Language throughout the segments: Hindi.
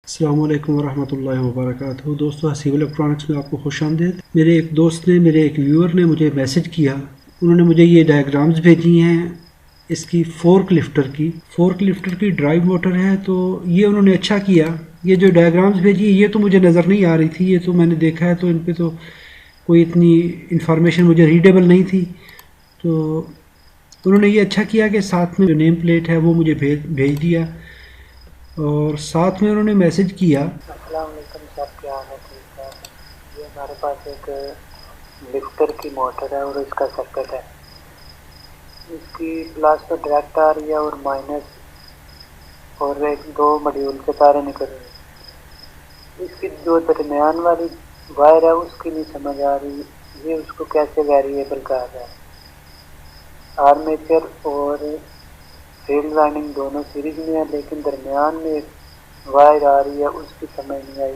अस्सलाम वालेकुम वरहमतुल्लाहि वबरकातुहू। दोस्तों, हसीब इलेक्ट्रॉनिक्स में आपको खुशामदीद। मेरे एक दोस्त ने, मेरे एक व्यूअर ने मुझे मैसेज किया। उन्होंने मुझे ये डायग्राम्स भेजी हैं इसकी फोर्क लिफ्टर की ड्राइव मोटर है। तो ये उन्होंने अच्छा किया, ये जो डायग्राम्स भेजी ये तो मुझे नज़र नहीं आ रही थी, ये तो मैंने देखा है तो इन पे तो कोई इतनी इंफॉर्मेशन मुझे रीडेबल नहीं थी। तो उन्होंने ये अच्छा किया कि साथ में जो नेम प्लेट है वो मुझे भेज दिया और साथ में उन्होंने मैसेज किया। अस्सलाम वालेकुम सर, क्या हाल है? ठीक है। ये हमारे पास एक लिफ्टर की मोटर है और इसका सर्किट है। इसकी प्लस तो डायरेक्ट आ रही है और माइनस और एक दो मॉड्यूल से तारे निकल रही है। इसकी जो दरमियान वाली वायर है उसकी नहीं समझ आ रही, ये उसको कैसे वेरिएबल कहा जाए। आर्मेचर और फील्ड वाइंडिंग दोनों सीरीज में है, लेकिन दरमियान में एक वायर आ रही है उसकी समझ नहीं आई,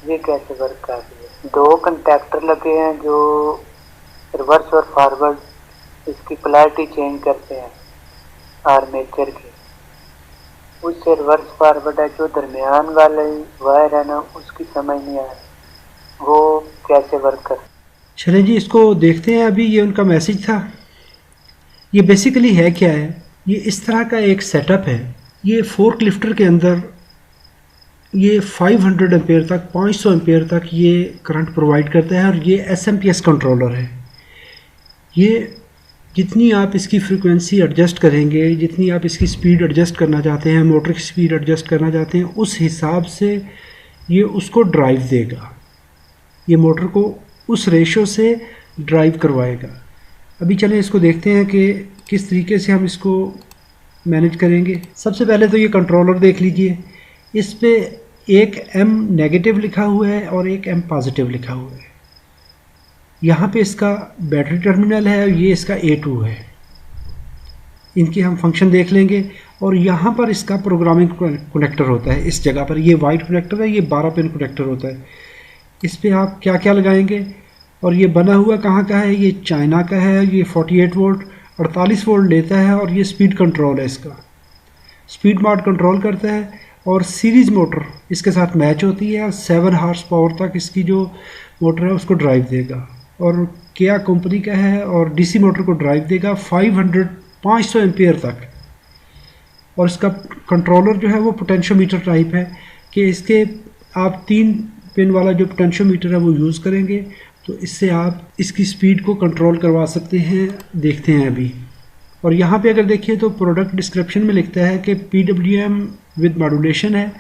ये कैसे वर्क कर रही है। दो कंटैक्टर लगे हैं जो रिवर्स और फॉरवर्ड इसकी पोलैरिटी चेंज करते हैं आर्मेचर की। उससे रिवर्स फॉरवर्ड है, जो दरमियान वाले वायर है ना उसकी समझ नहीं आ रही, वो कैसे वर्क कर। चले जी, इसको देखते हैं। अभी ये उनका मैसेज था। ये बेसिकली है क्या है, ये इस तरह का एक सेटअप है। ये फोर्क लिफ्टर के अंदर ये 500 एम्पेयर तक, 500 एम्पेयर तक ये करंट प्रोवाइड करता है और ये एसएमपीएस कंट्रोलर है। ये जितनी आप इसकी फ्रीक्वेंसी एडजस्ट करेंगे, जितनी आप इसकी स्पीड एडजस्ट करना चाहते हैं, मोटर की स्पीड एडजस्ट करना चाहते हैं, उस हिसाब से ये उसको ड्राइव देगा। ये मोटर को उस रेशो से ड्राइव करवाएगा। अभी चलें इसको देखते हैं कि किस तरीके से हम इसको मैनेज करेंगे। सबसे पहले तो ये कंट्रोलर देख लीजिए। इस पे एक M नेगेटिव लिखा हुआ है और एक M पॉजिटिव लिखा हुआ है। यहाँ पे इसका बैटरी टर्मिनल है और ये इसका A2 है। इनकी हम फंक्शन देख लेंगे। और यहाँ पर इसका प्रोग्रामिंग कनेक्टर होता है। इस जगह पर ये वाइट कनेक्टर है, ये 12 पिन कनेक्टर होता है। इस पे आप क्या क्या लगाएंगे। और ये बना हुआ कहाँ का है, ये चाइना का है। ये 48 वोल्ट 48 वोल्ट लेता है और ये स्पीड कंट्रोल है। इसका स्पीड मोड कंट्रोल करता है और सीरीज मोटर इसके साथ मैच होती है और 7 हॉर्स पावर तक इसकी जो मोटर है उसको ड्राइव देगा। और क्या कंपनी का है और डीसी मोटर को ड्राइव देगा 500 एम्पेयर तक। और इसका कंट्रोलर जो है वो पोटेंशियोमीटर टाइप है कि इसके आप 3 पिन वाला जो पोटेंशियोमीटर है वो यूज़ करेंगे तो इससे आप इसकी स्पीड को कंट्रोल करवा सकते हैं। देखते हैं अभी। और यहाँ पे अगर देखिए तो प्रोडक्ट डिस्क्रिप्शन में लिखता है कि PWM विद मॉड्यूलेशन है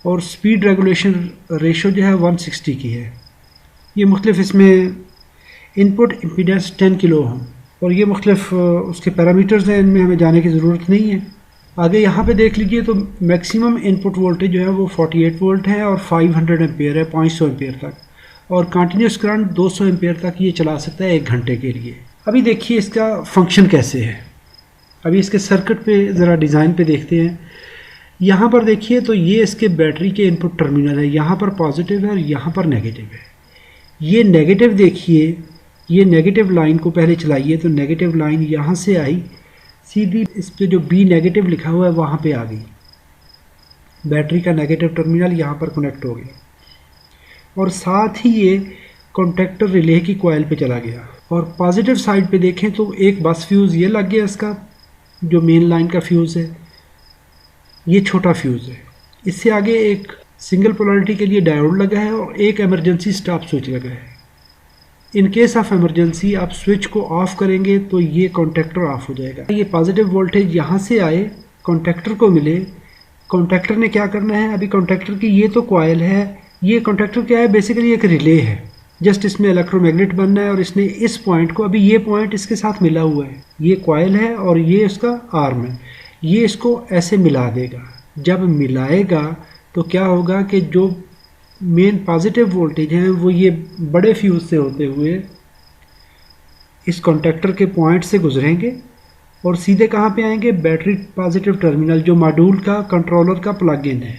और स्पीड रेगुलेशन रेशो जो है 160 की है। ये मुख्तलिफ इसमें इनपुट इम्पीडेंस 10 किलो ओम और ये मुख्तलिफ उसके पैरामीटर्स हैं, इनमें हमें जाने की ज़रूरत नहीं है। आगे यहाँ पे देख लीजिए तो मैक्सिमम इनपुट वोल्टेज जो है वो 48 वोल्ट है और 500 एम्पेयर है, 500 एम्पेयर तक। और कंटिन्यूस करंट 200 एम्पेयर तक ये चला सकता है 1 घंटे के लिए। अभी देखिए इसका फंक्शन कैसे है। अभी इसके सर्किट पे ज़रा डिज़ाइन पे देखते हैं। यहाँ पर देखिए तो ये इसके बैटरी के इनपुट टर्मिनल है। यहाँ पर पॉजिटिव है और यहाँ पर नेगेटिव है। ये नेगेटिव देखिए, ये नेगेटिव लाइन को पहले चलाइए तो नेगेटिव लाइन यहाँ से आई सीधी इस पे जो B नेगेटिव लिखा हुआ है वहाँ पे आ गई। बैटरी का नेगेटिव टर्मिनल यहाँ पर कनेक्ट हो गया और साथ ही ये कॉन्टैक्टर रिले की कॉइल पे चला गया। और पॉजिटिव साइड पे देखें तो एक बस फ्यूज़ ये लग गया, इसका जो मेन लाइन का फ्यूज़ है ये छोटा फ्यूज़ है। इससे आगे एक सिंगल पोलैरिटी के लिए डायोड लगा है और एक इमरजेंसी स्टॉप स्विच लगा है। इन केस ऑफ इमरजेंसी आप स्विच को ऑफ करेंगे तो ये कॉन्टैक्टर ऑफ हो जाएगा। ये पॉजिटिव वोल्टेज यहाँ से आए, कॉन्टैक्टर को मिले। कॉन्टैक्टर ने क्या करना है, अभी कॉन्टैक्टर की ये तो कॉइल है, ये कॉन्टैक्टर क्या है, बेसिकली एक रिले है। जस्ट इसमें इलेक्ट्रोमैग्नेट बनना है और इसने इस पॉइंट को, अभी ये पॉइंट इसके साथ मिला हुआ है, ये कॉइल है और ये इसका आर्म है, ये इसको ऐसे मिला देगा। जब मिलाएगा तो क्या होगा कि जो मेन पॉजिटिव वोल्टेज हैं वो ये बड़े फ्यूज से होते हुए इस कॉन्टैक्टर के पॉइंट से गुजरेंगे और सीधे कहाँ पे आएंगे, बैटरी पॉजिटिव टर्मिनल जो मॉड्यूल का कंट्रोलर का प्लग इन है,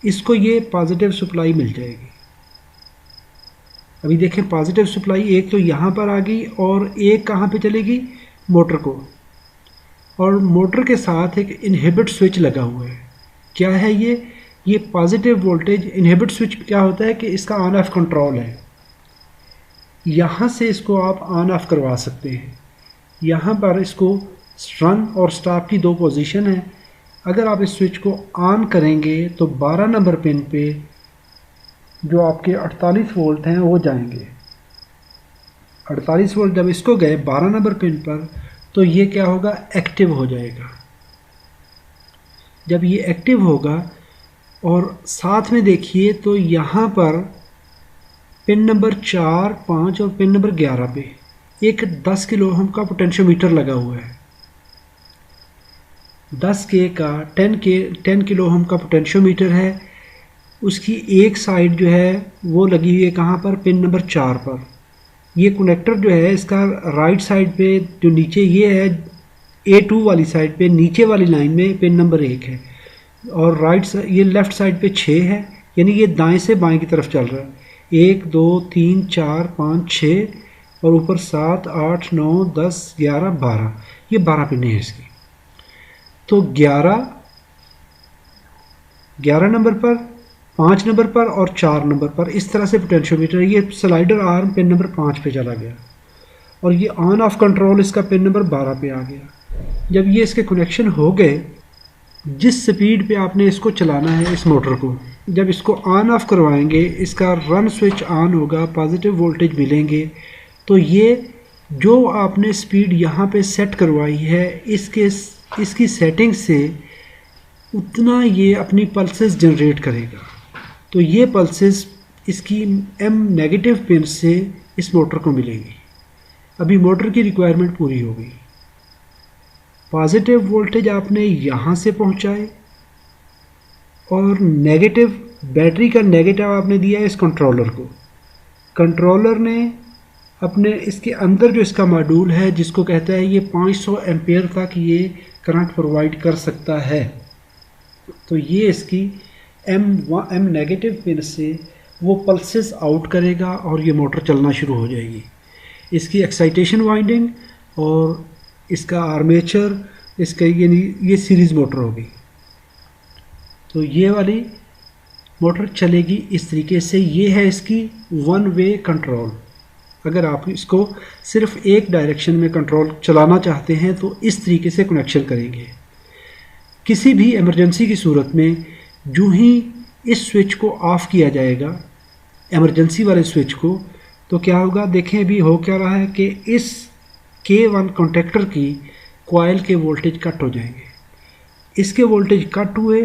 इसको ये पॉजिटिव सप्लाई मिल जाएगी। अभी देखें पॉजिटिव सप्लाई एक तो यहाँ पर आ गई और एक कहाँ पे चलेगी, मोटर को। और मोटर के साथ एक इनहिबिट स्विच लगा हुआ है। क्या है ये पॉजिटिव वोल्टेज इनहिबिट स्विच क्या होता है कि इसका ऑन ऑफ कंट्रोल है। यहाँ से इसको आप ऑन ऑफ करवा सकते हैं। यहाँ पर इसको रन और स्टॉप की दो पोजीशन है। अगर आप इस स्विच को ऑन करेंगे तो 12 नंबर पिन पे जो आपके 48 वोल्ट हैं वो जाएंगे। 48 वोल्ट जब इसको गए 12 नंबर पिन पर तो ये क्या होगा, एक्टिव हो जाएगा। जब ये एक्टिव होगा और साथ में देखिए तो यहाँ पर पिन नंबर 4, 5 और पिन नंबर 11 पे एक 10 किलो ओम का पोटेंशियोमीटर लगा हुआ है। 10K का 10 किलो ओम का पोटेंशियोमीटर है। उसकी एक साइड जो है वो लगी हुई है कहाँ पर, पिन नंबर 4 पर। ये कनेक्टर जो है इसका राइट साइड पे जो नीचे ये है A2 वाली साइड पे नीचे वाली लाइन में पिन नंबर 1 है और ये लेफ़्ट साइड पे 6 है, यानी ये दाएं से बाएं की तरफ चल रहा है। 1 2 3 4 5 6 और ऊपर 7 8 9 10 11 12, ये 12 पिनें हैं इसकी। तो 11 नंबर पर, 5 नंबर पर और 4 नंबर पर इस तरह से पोटेंशियोमीटर, ये स्लाइडर आर्म पिन नंबर 5 पे चला गया और ये ऑन ऑफ कंट्रोल इसका पिन नंबर 12 पे आ गया। जब ये इसके कनेक्शन हो गए, जिस स्पीड पे आपने इसको चलाना है इस मोटर को, जब इसको ऑन ऑफ करवाएंगे इसका रन स्विच ऑन होगा, पॉजिटिव वोल्टेज मिलेंगे। तो ये जो आपने स्पीड यहाँ पे सेट करवाई है इसकी सेटिंग से उतना ये अपनी पल्सेस जनरेट करेगा। तो ये पल्सेस इसकी M नेगेटिव पिन से इस मोटर को मिलेंगी। अभी मोटर की रिक्वायरमेंट पूरी हो गई। पॉजिटिव वोल्टेज आपने यहाँ से पहुँचाए और नेगेटिव, बैटरी का नेगेटिव आपने दिया है इस कंट्रोलर को। कंट्रोलर ने अपने इसके अंदर जो इसका मॉड्यूल है जिसको कहता है ये 500 एम्पेयर तक ये करंट प्रोवाइड कर सकता है, तो ये इसकी M नेगेटिव पिन से वो पल्सेस आउट करेगा और ये मोटर चलना शुरू हो जाएगी। इसकी एक्साइटेशन वाइंडिंग और इसका आर्मेचर, इसका यानी ये सीरीज़ मोटर होगी। तो ये वाली मोटर चलेगी इस तरीके से। ये है इसकी 1 वे कंट्रोल। अगर आप इसको सिर्फ एक डायरेक्शन में कंट्रोल चलाना चाहते हैं तो इस तरीके से कनेक्शन करेंगे। किसी भी इमरजेंसी की सूरत में जो ही इस स्विच को ऑफ़ किया जाएगा, इमरजेंसी वाले स्विच को, तो क्या होगा, देखें अभी हो क्या रहा है कि इस K1 कॉन्टेक्टर की कॉइल के वोल्टेज कट हो जाएंगे। इसके वोल्टेज कट हुए,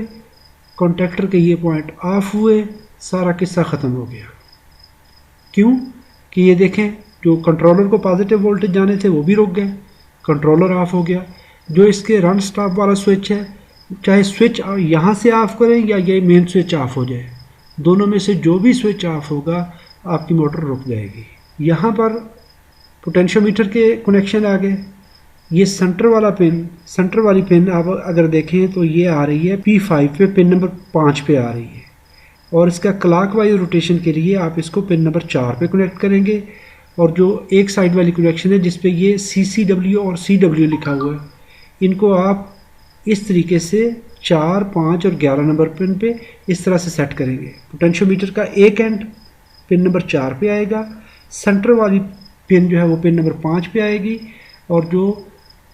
कॉन्टेक्टर के ये पॉइंट ऑफ हुए, सारा किस्सा ख़त्म हो गया। क्यों कि ये देखें जो कंट्रोलर को पॉजिटिव वोल्टेज जाने थे वो भी रुक गए, कंट्रोलर ऑफ हो गया। जो इसके रन स्टॉप वाला स्विच है, चाहे स्विच यहाँ से ऑफ़ करें या ये मेन स्विच ऑफ हो जाए, दोनों में से जो भी स्विच ऑफ होगा आपकी मोटर रुक जाएगी। यहाँ पर पोटेंशियोमीटर के कनेक्शन आ गए। ये सेंटर वाली पिन आप अगर देखें तो ये आ रही है P5 पे, पिन नंबर 5 पे आ रही है और इसका क्लॉकवाइज रोटेशन के लिए आप इसको पिन नंबर 4 पे कनेक्ट करेंगे। और जो एक साइड वाली कनेक्शन है जिस पे ये CCW और CW लिखा हुआ है, इनको आप इस तरीके से 4, 5 और 11 नंबर पिन पे इस तरह से सेट करेंगे। पोटेंशियोमीटर का एक एंड पिन नंबर 4 पे आएगा, सेंटर वाली पिन जो है वो पिन नंबर 5 पे आएगी और जो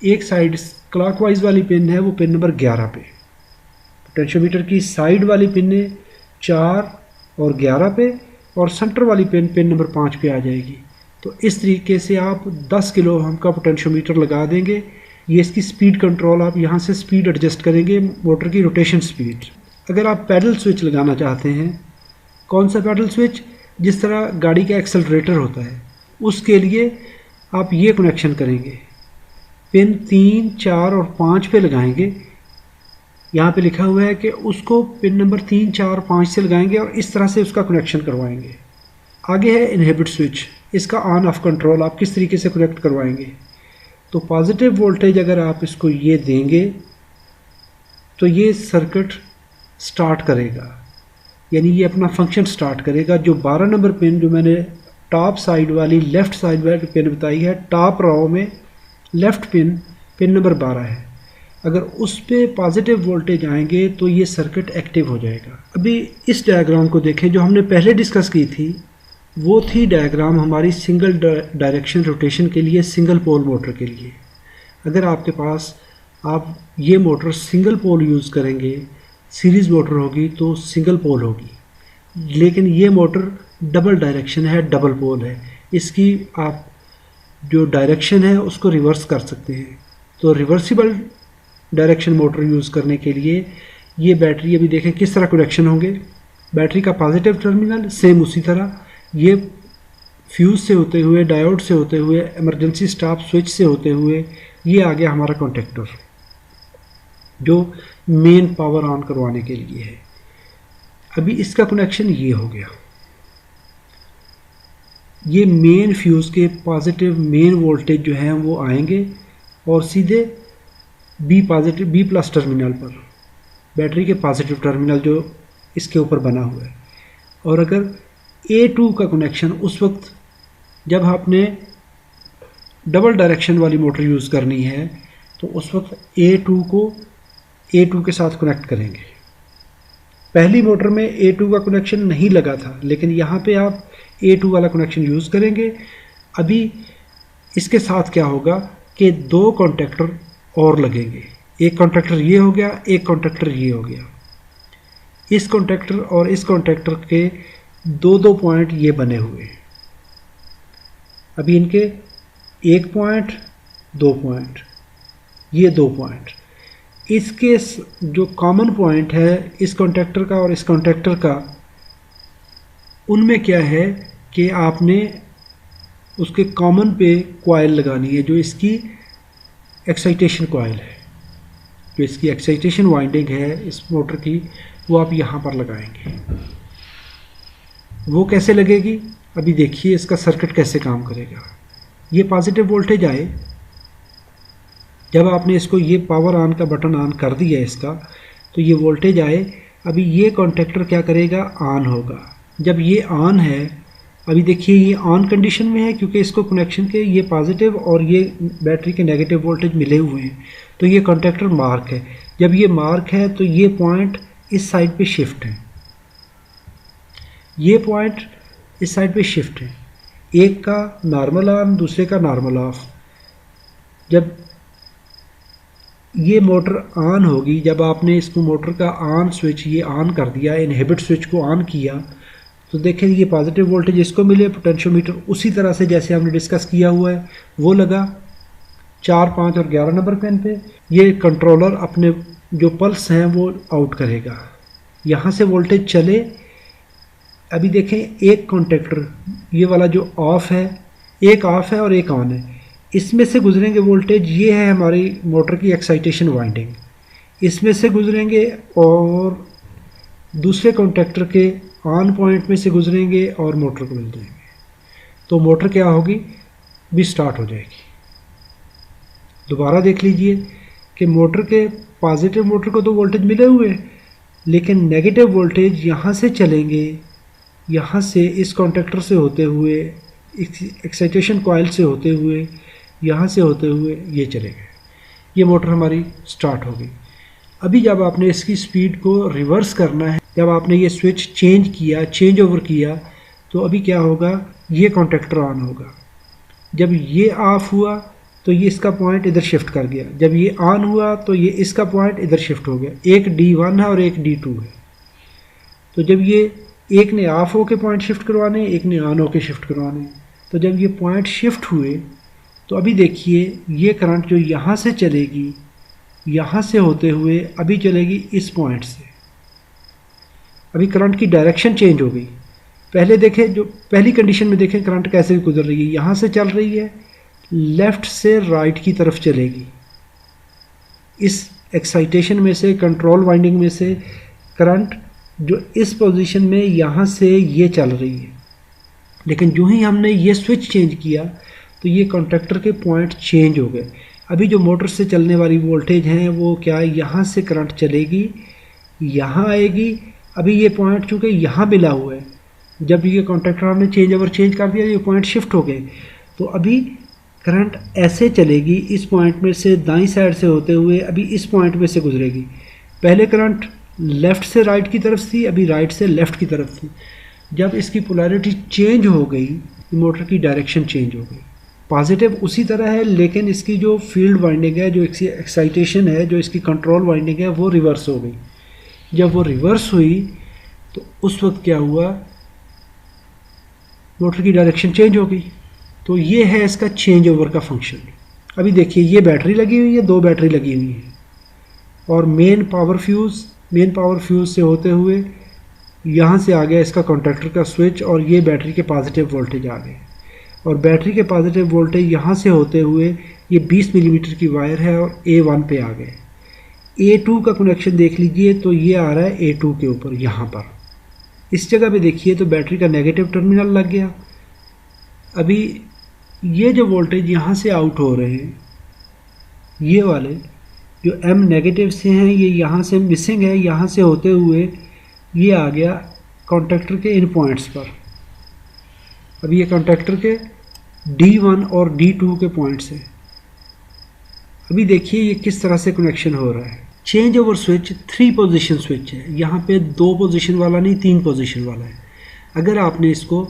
एक साइड क्लॉकवाइज वाली पिन है वो पिन नंबर 11 पे। पोटेंशियोमीटर की साइड वाली पिनें 4 और 11 पे और सेंटर वाली पिन नंबर 5 पे आ जाएगी। तो इस तरीके से आप 10 किलो ओम का पोटेंशियोमीटर लगा देंगे। ये इसकी स्पीड कंट्रोल, आप यहाँ से स्पीड एडजस्ट करेंगे, मोटर की रोटेशन स्पीड। अगर आप पैडल स्विच लगाना चाहते हैं, कौन सा पैडल स्विच, जिस तरह गाड़ी का एक्सेलरेटर होता है, उसके लिए आप ये कनेक्शन करेंगे, पिन 3, 4 और 5 पे लगाएंगे। यहाँ पे लिखा हुआ है कि उसको पिन नंबर 3, 4, 5 से लगाएंगे और इस तरह से उसका कनेक्शन करवाएंगे। आगे है इनहिबिट स्विच। इसका ऑन ऑफ कंट्रोल आप किस तरीके से कनेक्ट करवाएंगे। तो पॉजिटिव वोल्टेज अगर आप इसको ये देंगे तो ये सर्किट स्टार्ट करेगा, यानी ये अपना फंक्शन स्टार्ट करेगा। जो 12 नंबर पिन जो मैंने टॉप साइड वाली लेफ़्ट साइड वाली पिन बताई है, टॉप रो में लेफ़्ट पिन नंबर 12 है। अगर उस पे पॉजिटिव वोल्टेज आएंगे तो ये सर्किट एक्टिव हो जाएगा। अभी इस डायग्राम को देखें जो हमने पहले डिस्कस की थी, वो थी डायग्राम हमारी सिंगल डायरेक्शन रोटेशन के लिए, सिंगल पोल मोटर के लिए। अगर आपके पास आप ये मोटर सिंगल पोल यूज़ करेंगे, सीरीज़ मोटर होगी तो सिंगल पोल होगी, लेकिन ये मोटर डबल डायरेक्शन है, डबल पोल है। इसकी आप जो डायरेक्शन है उसको रिवर्स कर सकते हैं। तो रिवर्सिबल डायरेक्शन मोटर यूज़ करने के लिए ये बैटरी, अभी देखें किस तरह कनेक्शन होंगे। बैटरी का पॉजिटिव टर्मिनल सेम उसी तरह, ये फ्यूज़ से होते हुए, डायोड से होते हुए, इमरजेंसी स्टॉप स्विच से होते हुए ये आ गया हमारा कॉन्टेक्टर जो मेन पावर ऑन करवाने के लिए है। अभी इसका कनेक्शन ये हो गया। ये मेन फ्यूज़ के पॉजिटिव मेन वोल्टेज जो है वो आएंगे और सीधे बी प्लस टर्मिनल पर, बैटरी के पॉजिटिव टर्मिनल जो इसके ऊपर बना हुआ है। और अगर A2 का कनेक्शन उस वक्त जब आपने डबल डायरेक्शन वाली मोटर यूज़ करनी है तो उस वक्त A2 को A2 के साथ कनेक्ट करेंगे। पहली मोटर में A2 का कनेक्शन नहीं लगा था, लेकिन यहाँ पे आप A2 वाला कनेक्शन यूज़ करेंगे। अभी इसके साथ क्या होगा कि दो कॉन्टैक्टर और लगेंगे। एक कॉन्टैक्टर ये हो गया, एक कॉन्टैक्टर ये हो गया। इस कॉन्टैक्टर और इस कॉन्टैक्टर के दो दो पॉइंट ये बने हुए हैं। अभी इनके एक पॉइंट, दो पॉइंट, ये दो पॉइंट, इसके जो कॉमन पॉइंट है इस कॉन्टैक्टर का और इस कॉन्टैक्टर का, उनमें क्या है कि आपने उसके कॉमन पे कॉइल लगानी है, जो इसकी एक्साइटेशन कॉइल है, जो इसकी एक्साइटेशन वाइंडिंग है इस मोटर की, वो आप यहाँ पर लगाएंगे। वो कैसे लगेगी, अभी देखिए इसका सर्किट कैसे काम करेगा। ये पॉजिटिव वोल्टेज आए, जब आपने इसको ये पावर ऑन का बटन ऑन कर दिया इसका, तो ये वोल्टेज आए। अभी ये कॉन्टैक्टर क्या करेगा, ऑन होगा। जब ये ऑन है, अभी देखिए ये ऑन कंडीशन में है क्योंकि इसको कनेक्शन के ये पॉजिटिव और ये बैटरी के नेगेटिव वोल्टेज मिले हुए हैं, तो ये कॉन्टैक्टर मार्क है। जब ये मार्क है तो ये पॉइंट इस साइड पे शिफ्ट है, ये पॉइंट इस साइड पे शिफ्ट है। एक का नॉर्मल ऑन, दूसरे का नॉर्मल ऑफ। जब ये मोटर ऑन होगी, जब आपने इसको मोटर का ऑन स्विच ये ऑन कर दिया, इनहिबिट स्विच को ऑन किया, तो देखें ये पॉजिटिव वोल्टेज इसको मिले, पोटेंशियोमीटर उसी तरह से जैसे हमने डिस्कस किया हुआ है वो लगा 4, 5 और 11 नंबर पेन पे। ये कंट्रोलर अपने जो पल्स हैं वो आउट करेगा, यहाँ से वोल्टेज चले। अभी देखें एक कॉन्टैक्टर ये वाला जो ऑफ है, एक ऑफ है और एक ऑन है, इसमें से गुजरेंगे वोल्टेज, ये है हमारी मोटर की एक्साइटेशन वाइंडिंग, इसमें से गुजरेंगे और दूसरे कॉन्टैक्टर के ऑन पॉइंट में से गुजरेंगे और मोटर को मिल जाएंगे। तो मोटर क्या होगी, भी स्टार्ट हो जाएगी। दोबारा देख लीजिए कि मोटर के पॉजिटिव मोटर को तो वोल्टेज मिले हुए हैं, लेकिन नेगेटिव वोल्टेज यहाँ से चलेंगे, यहाँ से इस कॉन्टैक्टर से होते हुए, एक्साइटेशन कॉइल से होते हुए, यहाँ से होते हुए ये चले गए। ये मोटर हमारी स्टार्ट हो गई। अभी जब आपने इसकी स्पीड को रिवर्स करना है, जब आपने ये स्विच चेंज किया, चेंज ओवर किया, तो अभी क्या होगा, ये कॉन्टैक्टर ऑन होगा। जब ये ऑफ हुआ तो ये इसका पॉइंट इधर शिफ्ट कर गया, जब ये ऑन हुआ तो ये इसका पॉइंट इधर शिफ्ट हो गया। एक D1 है और एक D2 है। तो जब ये एक ने ऑफ होके पॉइंट शिफ्ट करवाने, एक ने ऑन होके शिफ्ट करवाने, तो जब ये पॉइंट शिफ्ट हुए तो अभी देखिए ये करंट जो यहाँ से चलेगी, यहाँ से होते हुए अभी चलेगी इस पॉइंट से। अभी करंट की डायरेक्शन चेंज हो गई। पहले देखें, जो पहली कंडीशन में देखें करंट कैसे गुजर रही है, यहाँ से चल रही है, लेफ़्ट से राइट की तरफ चलेगी। इस एक्साइटेशन में से, कंट्रोल वाइंडिंग में से करंट जो इस पोजीशन में यहाँ से ये चल रही है, लेकिन जो ही हमने ये स्विच चेंज किया तो ये कॉन्टैक्टर के पॉइंट चेंज हो गए। अभी जो मोटर से चलने वाली वोल्टेज हैं वो क्या है, यहाँ से करंट चलेगी, यहाँ आएगी। अभी ये पॉइंट चूँकि यहाँ मिला हुआ है, जब ये कॉन्टैक्टर हमने चेंज ओवर चेंज कर दिया, ये पॉइंट शिफ्ट हो गए, तो अभी करंट ऐसे चलेगी, इस पॉइंट में से दाईं साइड से होते हुए अभी इस पॉइंट में से गुजरेगी। पहले करंट लेफ़्ट से राइट की तरफ थी, अभी राइट से लेफ़्ट की तरफ थी। जब इसकी पोलैरिटी चेंज हो गई, मोटर की डायरेक्शन चेंज हो गई। पॉजिटिव उसी तरह है, लेकिन इसकी जो फील्ड वाइंडिंग है, जो इसकी एक्साइटेशन है, जो इसकी कंट्रोल वाइंडिंग है, वो रिवर्स हो गई। जब वो रिवर्स हुई तो उस वक्त क्या हुआ, मोटर की डायरेक्शन चेंज हो गई। तो ये है इसका चेंज ओवर का फंक्शन। अभी देखिए ये बैटरी लगी हुई है, 2 बैटरी लगी हुई है, और मेन पावर फ्यूज़ से होते हुए यहाँ से आ गया इसका कॉन्टैक्टर का स्विच, और ये बैटरी के पॉजिटिव वोल्टेज आ गए, और बैटरी के पॉजिटिव वोल्टेज यहाँ से होते हुए ये 20 मिलीमीटर की वायर है और A1 पे आ गए। A2 का कनेक्शन देख लीजिए, तो ये आ रहा है A2 के ऊपर, यहाँ पर इस जगह पे देखिए तो बैटरी का नेगेटिव टर्मिनल लग गया। अभी ये जो वोल्टेज यहाँ से आउट हो रहे हैं, ये वाले जो M नेगेटिव से हैं, ये यहाँ से मिसिंग है, यहाँ से होते हुए ये आ गया कॉन्टैक्टर के इन पॉइंट्स पर। अभी ये कॉन्टैक्टर के D1 और D2 के पॉइंट्स हैं। अभी देखिए ये किस तरह से कनेक्शन हो रहा है। Change over switch 3 position switch है, यहाँ पे 2 पोजीशन वाला नहीं, 3 पोजीशन वाला है। अगर आपने इसको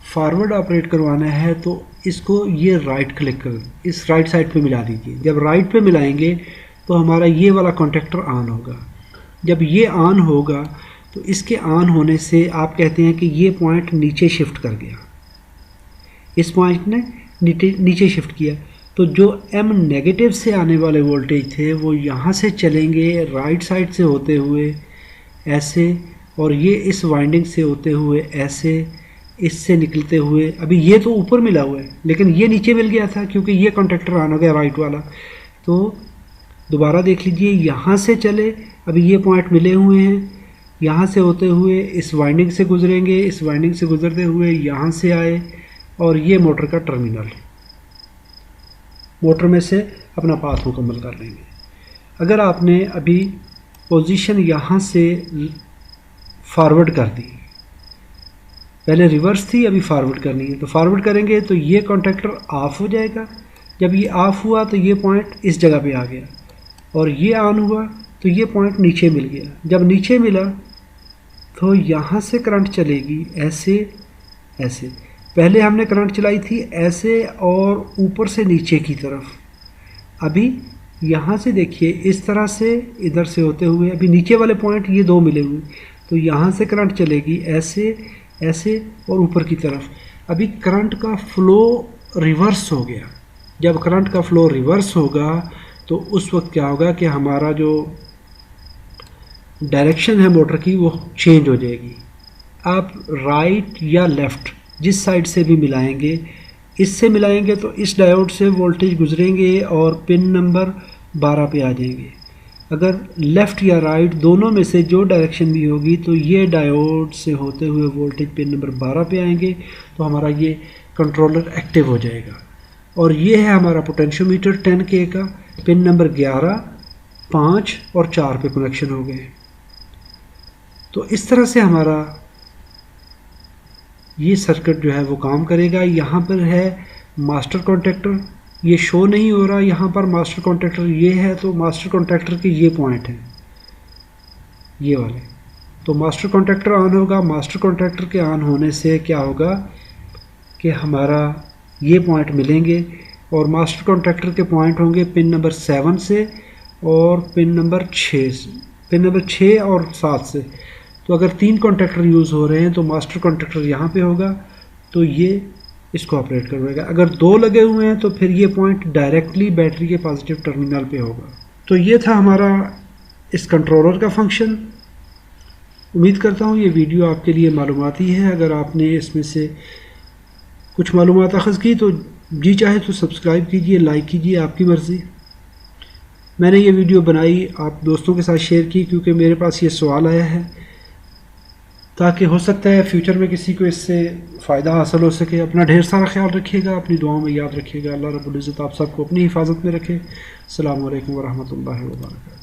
फॉरवर्ड ऑपरेट करवाना है तो इसको ये राइट क्लिक कर इस राइट साइड पे मिला दीजिए। जब राइट पे मिलाएंगे तो हमारा ये वाला कॉन्टैक्टर ऑन होगा। जब ये ऑन होगा तो इसके ऑन होने से आप कहते हैं कि ये पॉइंट नीचे शिफ्ट कर गया, इस पॉइंट ने नीचे शिफ्ट किया। तो जो M नेगेटिव से आने वाले वोल्टेज थे वो यहाँ से चलेंगे राइट साइड से होते हुए ऐसे, और ये इस वाइंडिंग से होते हुए ऐसे, इससे निकलते हुए। अभी ये तो ऊपर मिला हुआ है, लेकिन ये नीचे मिल गया था क्योंकि ये कॉन्टैक्टर ऑन हो गया राइट वाला। तो दोबारा देख लीजिए, यहाँ से चले, अभी ये पॉइंट मिले हुए हैं, यहाँ से होते हुए इस वाइंडिंग से गुजरेंगे, इस वाइंडिंग से गुजरते हुए यहाँ से आए, और ये मोटर का टर्मिनल, मोटर में से अपना पाथ मुकम्मल कर लेंगे। अगर आपने अभी पोजीशन यहाँ से फॉरवर्ड कर दी, पहले रिवर्स थी अभी फॉरवर्ड करनी है, तो फॉरवर्ड करेंगे तो ये कॉन्टैक्टर ऑफ हो जाएगा। जब ये ऑफ हुआ तो ये पॉइंट इस जगह पे आ गया, और ये ऑन हुआ तो ये पॉइंट नीचे मिल गया। जब नीचे मिला तो यहाँ से करंट चलेगी ऐसे ऐसे। पहले हमने करंट चलाई थी ऐसे और ऊपर से नीचे की तरफ। अभी यहाँ से देखिए इस तरह से इधर से होते हुए, अभी नीचे वाले पॉइंट ये 2 मिले हुए, तो यहाँ से करंट चलेगी ऐसे ऐसे और ऊपर की तरफ। अभी करंट का फ्लो रिवर्स हो गया। जब करंट का फ्लो रिवर्स होगा तो उस वक्त क्या होगा कि हमारा जो डायरेक्शन है मोटर की वो चेंज हो जाएगी। आप राइट या लेफ़्ट जिस साइड से भी मिलाएंगे, इससे मिलाएंगे तो इस डायोड से वोल्टेज गुजरेंगे और पिन नंबर 12 पे आ जाएंगे। अगर लेफ़्ट या राइट दोनों में से जो डायरेक्शन भी होगी तो ये डायोड से होते हुए वोल्टेज पिन नंबर 12 पे आएंगे, तो हमारा ये कंट्रोलर एक्टिव हो जाएगा। और ये है हमारा पोटेंशियोमीटर 10K का, पिन नंबर 11, 5 और 4 पे कनेक्शन हो गए। तो इस तरह से हमारा ये सर्किट जो है वो काम करेगा। यहाँ पर है मास्टर कॉन्टैक्टर, ये शो नहीं हो रहा यहाँ पर मास्टर कॉन्टैक्टर ये है, तो मास्टर कॉन्टैक्टर के ये पॉइंट हैं ये वाले, तो मास्टर कॉन्टैक्टर ऑन होगा। मास्टर कॉन्टैक्टर के ऑन होने से क्या होगा कि हमारा ये पॉइंट मिलेंगे, और मास्टर कॉन्टैक्टर के पॉइंट होंगे पिन नंबर 7 से और पिन नंबर 6 और 7 से। तो अगर 3 कॉन्टैक्टर यूज़ हो रहे हैं तो मास्टर कॉन्टैक्टर यहाँ पे होगा, तो ये इसको ऑपरेट करवाएगा। अगर 2 लगे हुए हैं तो फिर ये पॉइंट डायरेक्टली बैटरी के पॉजिटिव टर्मिनल पे होगा। तो ये था हमारा इस कंट्रोलर का फंक्शन। उम्मीद करता हूँ ये वीडियो आपके लिए मालूमाती है। अगर आपने इसमें से कुछ मालूमात अखज़ की तो जी चाहे तो सब्सक्राइब कीजिए, लाइक कीजिए, आपकी मर्ज़ी। मैंने ये वीडियो बनाई, आप दोस्तों के साथ शेयर की क्योंकि मेरे पास ये सवाल आया है, ताकि हो सकता है फ्यूचर में किसी को इससे फ़ायदा हासिल हो सके। अपना ढेर सारा ख्याल रखिएगा, अपनी दुआओं में याद रखिएगा। अल्लाह रब्बुल इज़्ज़त आप सबको अपनी हिफाजत में रखे। अस्सलामु अलैकुम वरहमतुल्लाहि वबरकातुहू।